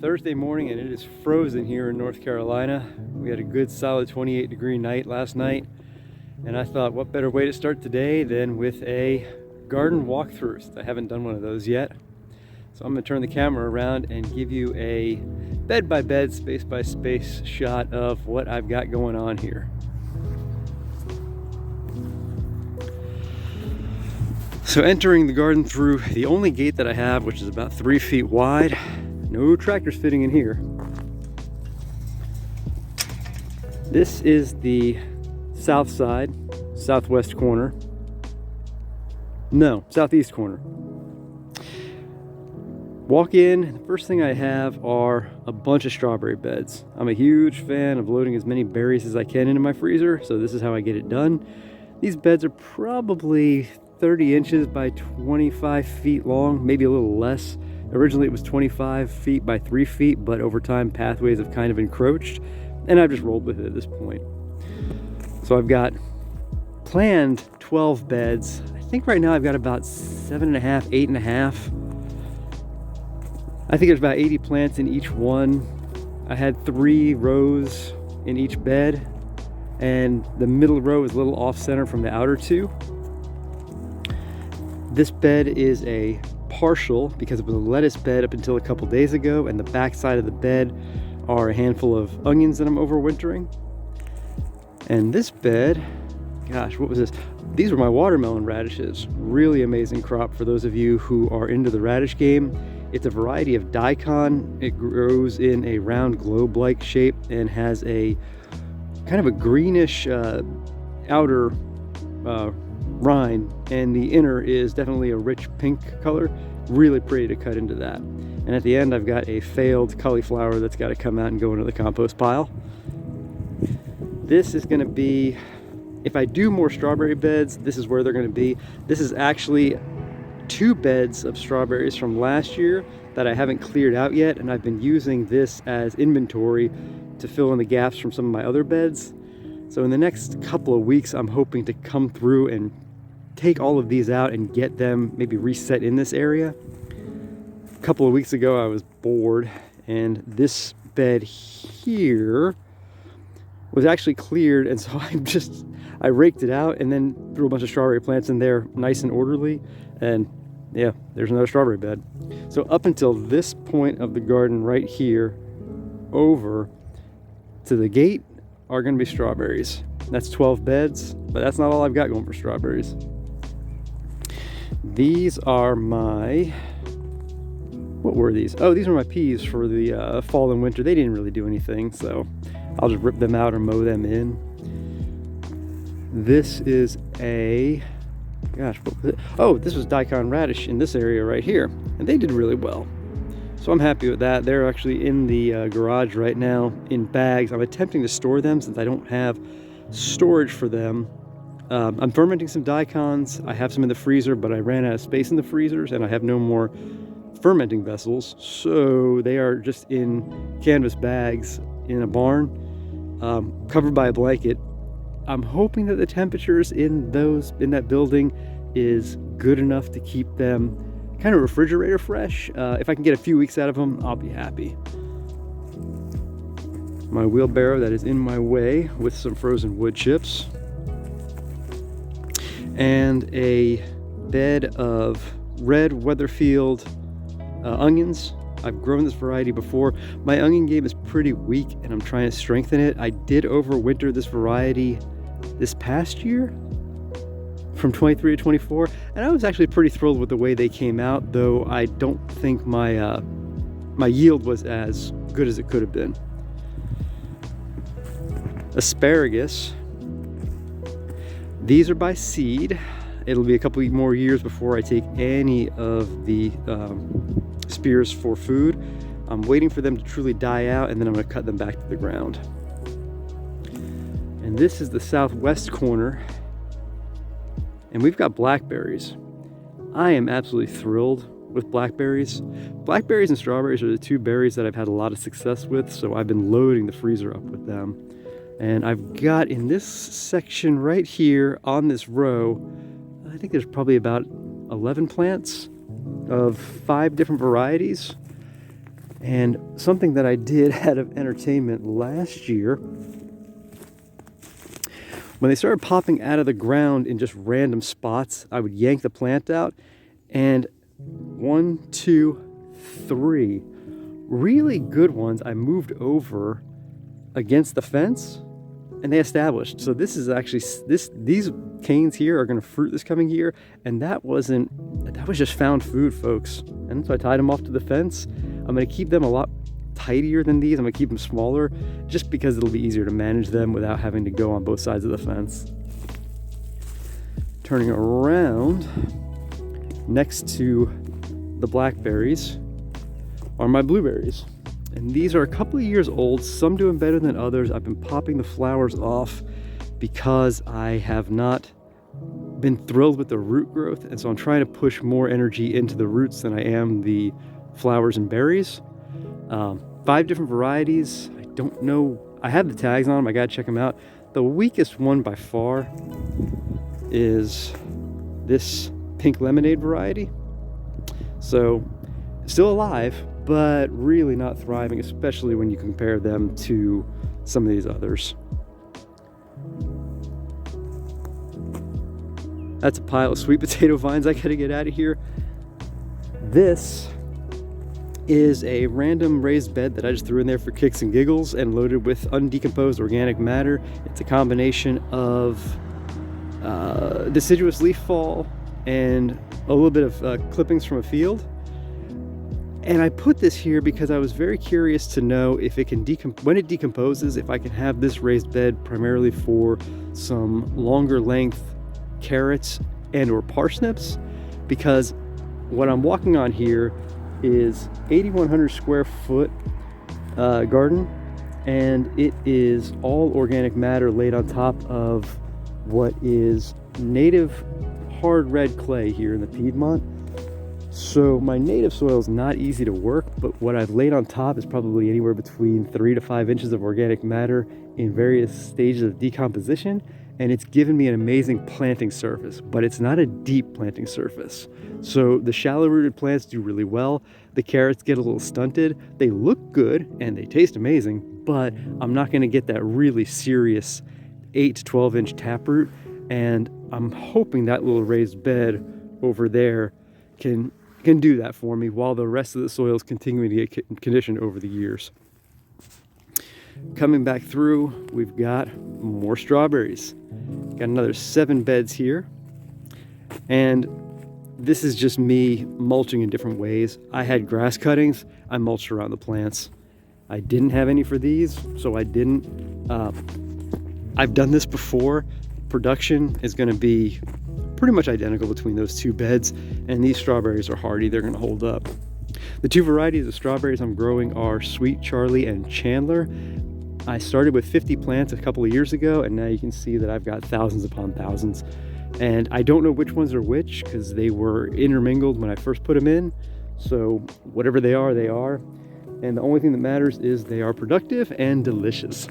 Thursday morning, and it is frozen here in North Carolina. We had a good solid 28-degree night last night, and I thought what better way to start today than with a garden walkthrough, since I haven't done one of those yet. So I'm going to turn the camera around and give you a bed by bed, space by space shot of what I've got going on here. So entering the garden through the only gate that I have, which is about 3 feet wide. No tractors fitting in here. This is the south side, southwest corner. No, southeast corner. Walk in, the first thing I have are a bunch of strawberry beds. I'm a huge fan of loading as many berries as I can into my freezer, so this is how I get it done. These beds are probably 30 inches by 25 feet long, maybe a little less. Originally it was 25 feet by 3 feet, but over time pathways have kind of encroached, and I've just rolled with it at this point. So I've got planned 12 beds. I think right now I've got about 7.5, 8.5. I think there's about 80 plants in each one. I had 3 rows in each bed, and the middle row is a little off center from the outer 2. This bed is a partial because it was a lettuce bed up until a couple days ago, and the back side of the bed are a handful of onions that I'm overwintering. And this bed, gosh, what was this? These were my watermelon radishes. Really amazing crop for those of you who are into the radish game. It's a variety of daikon. It grows in a round globe-like shape and has a kind of a greenish outer rind, and the inner is definitely a rich pink color. Really pretty to cut into that. And at the end I've got a failed cauliflower that's got to come out and go into the compost pile. This is going to be, if I do more strawberry beds, this is where they're going to be. This is actually 2 beds of strawberries from last year that I haven't cleared out yet, and I've been using this as inventory to fill in the gaps from some of my other beds. So in the next couple of weeks I'm hoping to come through and take all of these out and get them maybe reset in this area. A couple of weeks ago I was bored, and this bed here was actually cleared, and so I raked it out and then threw a bunch of strawberry plants in there nice and orderly, and yeah, there's another strawberry bed. So up until this point of the garden right here over to the gate are going to be strawberries. That's 12 beds, but that's not all I've got going for strawberries. These are my, what were these? Oh, these are my peas for the fall and winter. They didn't really do anything, so I'll just rip them out or mow them in. This is a, gosh, what was it? Oh, this was daikon radish in this area right here, and they did really well. So I'm happy with that. They're actually in the garage right now in bags. I'm attempting to store them since I don't have storage for them. I'm fermenting some daikons. I have some in the freezer, but I ran out of space in the freezers and I have no more fermenting vessels. So they are just in canvas bags in a barn, covered by a blanket. I'm hoping that the temperatures in that building is good enough to keep them kind of refrigerator fresh. If I can get a few weeks out of them, I'll be happy. My wheelbarrow that is in my way with some frozen wood chips, and a bed of red Weatherfield onions. I've grown this variety before. My onion game is pretty weak and I'm trying to strengthen it. I did overwinter this variety this past year from 23 to 24, and I was actually pretty thrilled with the way they came out, though I don't think my my yield was as good as it could have been. Asparagus. These are by seed. It'll be a couple more years before I take any of the spears for food. I'm waiting for them to truly die out, and then I'm going to cut them back to the ground. And this is the southwest corner, and we've got blackberries. I am absolutely thrilled with blackberries. Blackberries and strawberries are the 2 berries that I've had a lot of success with, so I've been loading the freezer up with them. And I've got in this section right here on this row, I think there's probably about 11 plants of 5 different varieties. And something that I did out of entertainment last year, when they started popping out of the ground in just random spots, I would yank the plant out, and 1, 2, 3 really good ones I moved over against the fence, and they established. So this is actually, these canes here are going to fruit this coming year, and that was just found food, folks. And so I tied them off to the fence. I'm going to keep them a lot tidier than these. I'm going to keep them smaller just because it'll be easier to manage them without having to go on both sides of the fence. Turning around, next to the blackberries are my blueberries. And these are a couple of years old, some doing better than others. I've been popping the flowers off because I have not been thrilled with the root growth, and so I'm trying to push more energy into the roots than I am the flowers and berries. 5 different varieties. I don't know, I have the tags on them, I gotta check them out. The weakest one by far is this pink lemonade variety. So still alive, but really not thriving, especially when you compare them to some of these others. That's a pile of sweet potato vines I gotta get out of here. This is a random raised bed that I just threw in there for kicks and giggles and loaded with undecomposed organic matter. It's a combination of deciduous leaf fall and a little bit of clippings from a field. And I put this here because I was very curious to know if it can when it decomposes, if I can have this raised bed primarily for some longer length carrots and or parsnips, because what I'm walking on here is 8,100 square foot garden, and it is all organic matter laid on top of what is native hard red clay here in the Piedmont. So my native soil is not easy to work, but what I've laid on top is probably anywhere between 3 to 5 inches of organic matter in various stages of decomposition, and it's given me an amazing planting surface, but it's not a deep planting surface. So the shallow rooted plants do really well. The carrots get a little stunted. They look good and they taste amazing, but I'm not gonna get that really serious 8 to 12 inch taproot. And I'm hoping that little raised bed over there can do that for me while the rest of the soil is continuing to get conditioned over the years. Coming back through, we've got more strawberries. Got another 7 beds here. And this is just me mulching in different ways. I had grass cuttings, I mulched around the plants. I didn't have any for these, so I didn't. I've done this before. Production is gonna be pretty much identical between those 2 beds, and these strawberries are hardy, they're gonna hold up. The 2 varieties of strawberries I'm growing are Sweet Charlie and Chandler. I started with 50 plants a couple of years ago, and now you can see that I've got thousands upon thousands. And I don't know which ones are which because they were intermingled when I first put them in. So whatever they are, they are. And the only thing that matters is they are productive and delicious.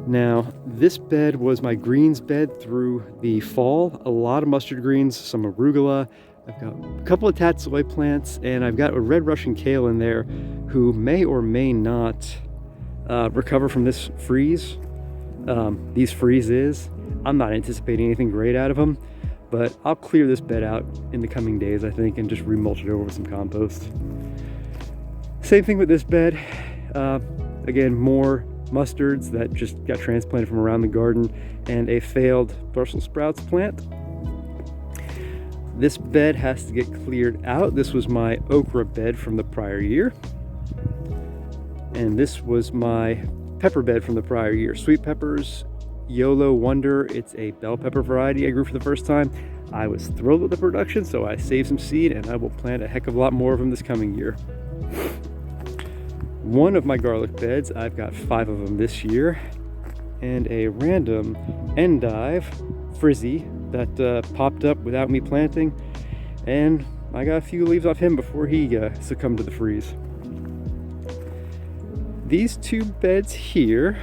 Now, this bed was my greens bed through the fall. A lot of mustard greens, some arugula. I've got a couple of tatsoi plants, and I've got a red Russian kale in there who may or may not recover from this freeze. These freezes. I'm not anticipating anything great out of them, but I'll clear this bed out in the coming days, I think, and just remulch it over with some compost. Same thing with this bed. Again, more mustards that just got transplanted from around the garden, and a failed Brussels sprouts plant. This bed has to get cleared out. This was my okra bed from the prior year, and this was my pepper bed from the prior year. Sweet peppers, YOLO Wonder. It's a bell pepper variety I grew for the first time. I was thrilled with the production, so I saved some seed, and I will plant a heck of a lot more of them this coming year. One of my garlic beds, I've got 5 of them this year, and a random endive frizzy that popped up without me planting, and I got a few leaves off him before he succumbed to the freeze. These 2 beds here,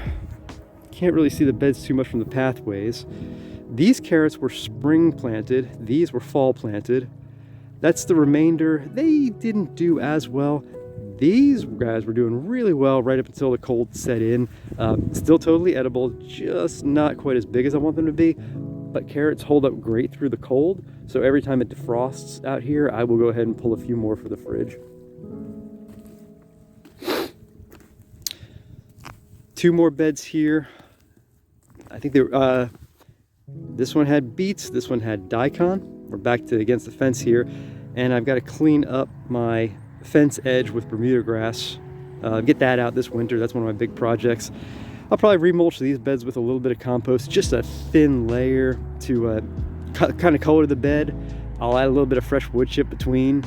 can't really see the beds too much from the pathways. These carrots were spring planted, these were fall planted. that's the remainder. They didn't do as well. These guys were doing really well right up until the cold set in. Still totally edible, just not quite as big as I want them to be. But carrots hold up great through the cold. So every time it defrosts out here, I will go ahead and pull a few more for the fridge. 2 more beds here. I think they were, this one had beets, this one had daikon. We're back to against the fence here, and I've got to clean up my fence edge with Bermuda grass. Get that out this winter. That's one of my big projects. I'll probably remulch these beds with a little bit of compost, just a thin layer to kind of color the bed. I'll add a little bit of fresh wood chip between,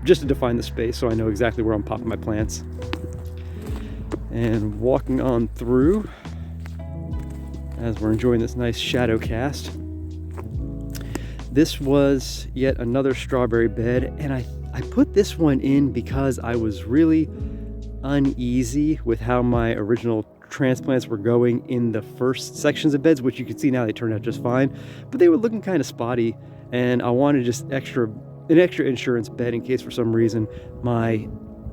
just to define the space so I know exactly where I'm popping my plants. And walking on through as we're enjoying this nice shadow cast. This was yet another strawberry bed, and I put this one in because I was really uneasy with how my original transplants were going in the first sections of beds, which you can see now they turned out just fine, but they were looking kind of spotty, and I wanted just an extra insurance bed in case for some reason my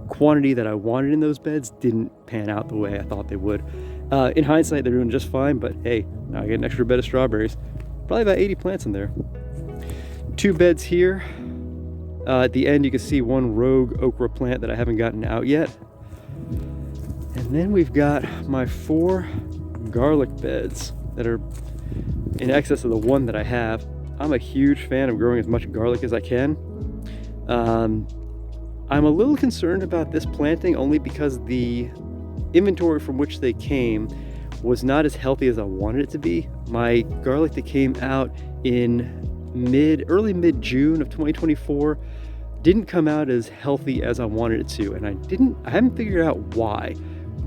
quantity that I wanted in those beds didn't pan out the way I thought they would. In hindsight, they're doing just fine, but hey, now I get an extra bed of strawberries. Probably about 80 plants in there. 2 beds here. At the end, you can see one rogue okra plant that I haven't gotten out yet. And then we've got my 4 garlic beds that are in excess of the one that I have. I'm a huge fan of growing as much garlic as I can. I'm a little concerned about this planting only because the inventory from which they came was not as healthy as I wanted it to be. My garlic that came out in early mid-June of 2024 didn't come out as healthy as I wanted it to, and I haven't figured out why.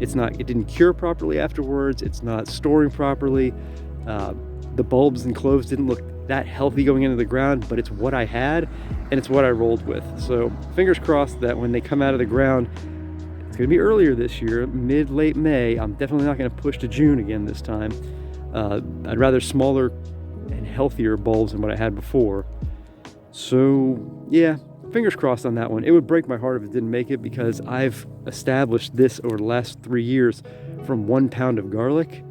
It didn't cure properly afterwards, it's not storing properly, the bulbs and cloves didn't look that healthy going into the ground, but it's what I had and it's what I rolled with. So fingers crossed that when they come out of the ground, it's going to be earlier this year, late May. I'm definitely not going to push to June again this time. I'd rather smaller and healthier bulbs than what I had before. So yeah, fingers crossed on that one. It would break my heart if it didn't make it, because I've established this over the last 3 years from 1 pound of garlic.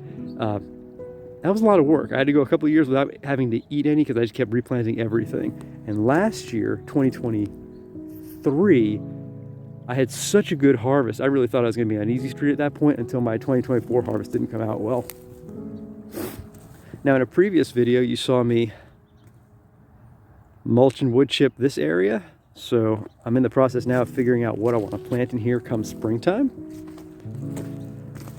That was a lot of work. I had to go a couple of years without having to eat any because I just kept replanting everything. And last year, 2023, I had such a good harvest. I really thought I was going to be on easy street at that point until my 2024 harvest didn't come out well. Now, in a previous video, you saw me mulch and wood chip this area. So I'm in the process now of figuring out what I want to plant in here come springtime.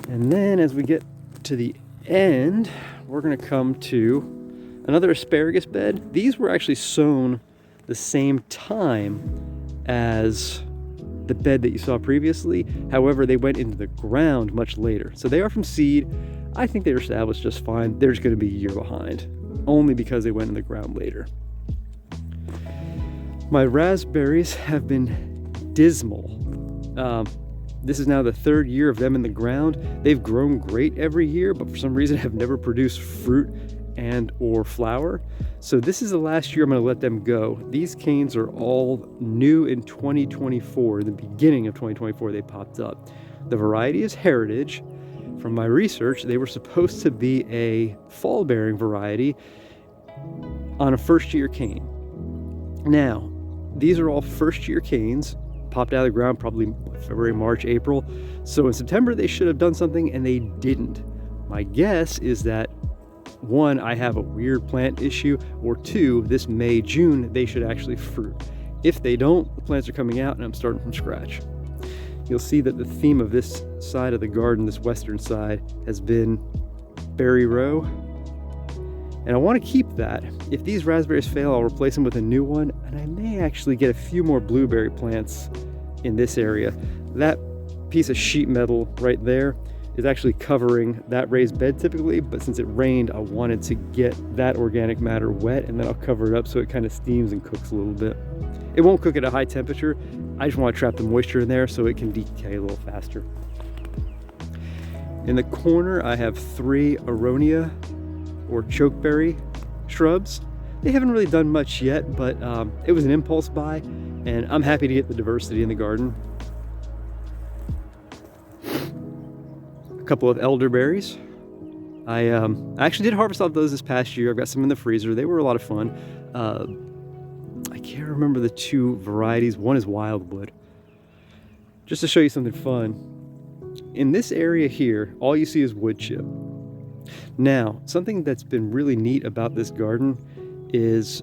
And then as we get to the end, we're going to come to another asparagus bed. These were actually sown the same time as the bed that you saw previously. However, they went into the ground much later. So they are from seed. I think they were established just fine. They're just going to be a year behind, only because they went in the ground later. My raspberries have been dismal. This is now the 3rd year of them in the ground. They've grown great every year, but for some reason have never produced fruit and or flower. So this is the last year I'm going to let them go. These canes are all new in 2024. The beginning of 2024 they popped up. The variety is Heritage. From my research, they were supposed to be a fall-bearing variety on a first-year cane. Now, these are all first-year canes, popped out of the ground probably February, March, April. So in September, they should have done something, and they didn't. My guess is that, 1, I have a weird plant issue, or 2, this May, June, they should actually fruit. If they don't, the plants are coming out, and I'm starting from scratch. You'll see that the theme of this side of the garden, this western side, has been berry row. And I want to keep that. If these raspberries fail, I'll replace them with a new one, and I may actually get a few more blueberry plants in this area. That piece of sheet metal right there is actually covering that raised bed typically, but since it rained, I wanted to get that organic matter wet, and then I'll cover it up so it kind of steams and cooks a little bit. It won't cook at a high temperature. I just want to trap the moisture in there so it can decay a little faster. In the corner, I have 3 aronia or chokeberry shrubs. They haven't really done much yet, but it was an impulse buy, and I'm happy to get the diversity in the garden. A couple of elderberries. I actually did harvest off those this past year. I've got some in the freezer. They were a lot of fun. I can't remember the two varieties. One is Wildwood. Just to show you something fun, in this area here, all you see is wood chip. Now, something that's been really neat about this garden is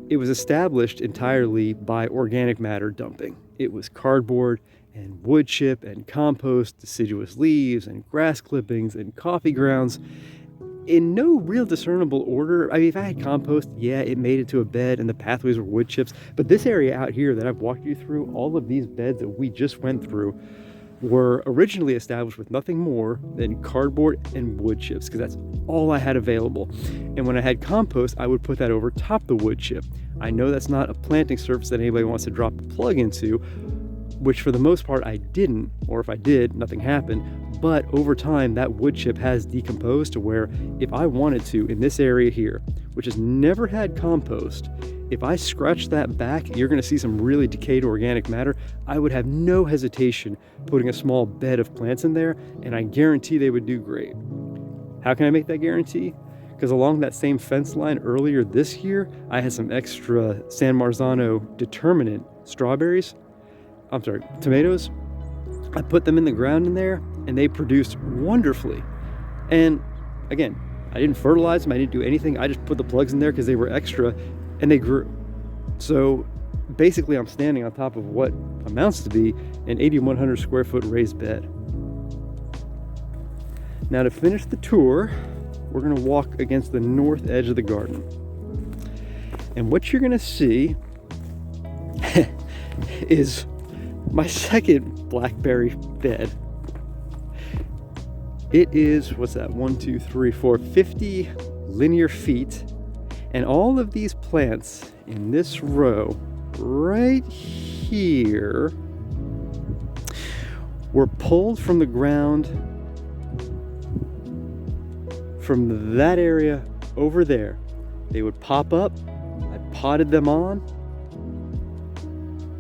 it was established entirely by organic matter dumping. It was cardboard and wood chip and compost, deciduous leaves and grass clippings and coffee grounds in no real discernible order. I mean, if I had compost, yeah, it made it to a bed and the pathways were wood chips. But this area out here that I've walked you through, all of these beds that we just went through were originally established with nothing more than cardboard and wood chips, because that's all I had available. And when I had compost, I would put that over top the wood chip. I know that's not a planting surface that anybody wants to drop a plug into, which for the most part I didn't, or if I did, nothing happened. But over time, that wood chip has decomposed to where if I wanted to, in this area here, which has never had compost, if I scratch that back, you're gonna see some really decayed organic matter. I would have no hesitation putting a small bed of plants in there, and I guarantee they would do great. How can I make that guarantee? Because along that same fence line earlier this year, I had some extra San Marzano determinate tomatoes. I put them in the ground in there and they produced wonderfully. And again, I didn't fertilize them, I didn't do anything. I just put the plugs in there because they were extra and they grew. So basically I'm standing on top of what amounts to be an 8,100 square foot raised bed. Now to finish the tour, we're gonna walk against the north edge of the garden. And what you're gonna see is my second blackberry bed. It is, what's that, 50 linear feet. And all of these plants in this row right here were pulled from the ground from that area over there. They would pop up, I potted them on,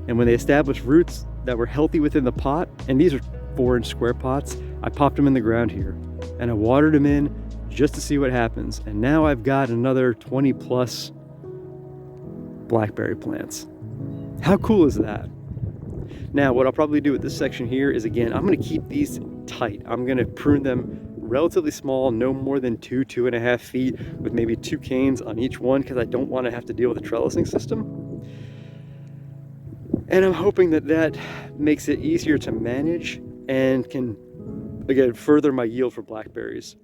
and when they established roots that were healthy within the pot, and these are 4-inch square pots, I popped them in the ground here and I watered them in just to see what happens. And now I've got another 20 plus blackberry plants. How cool is that? Now, what I'll probably do with this section here is, again, I'm gonna keep these tight. I'm gonna prune them relatively small, no more than 2.5 feet, with maybe 2 canes on each one, because I don't want to have to deal with a trellising system. And I'm hoping that that makes it easier to manage and can, again, further my yield for blackberries.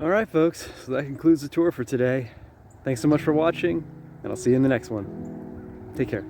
All right, folks, so that concludes the tour for today. Thanks so much for watching, and I'll see you in the next one. Take care.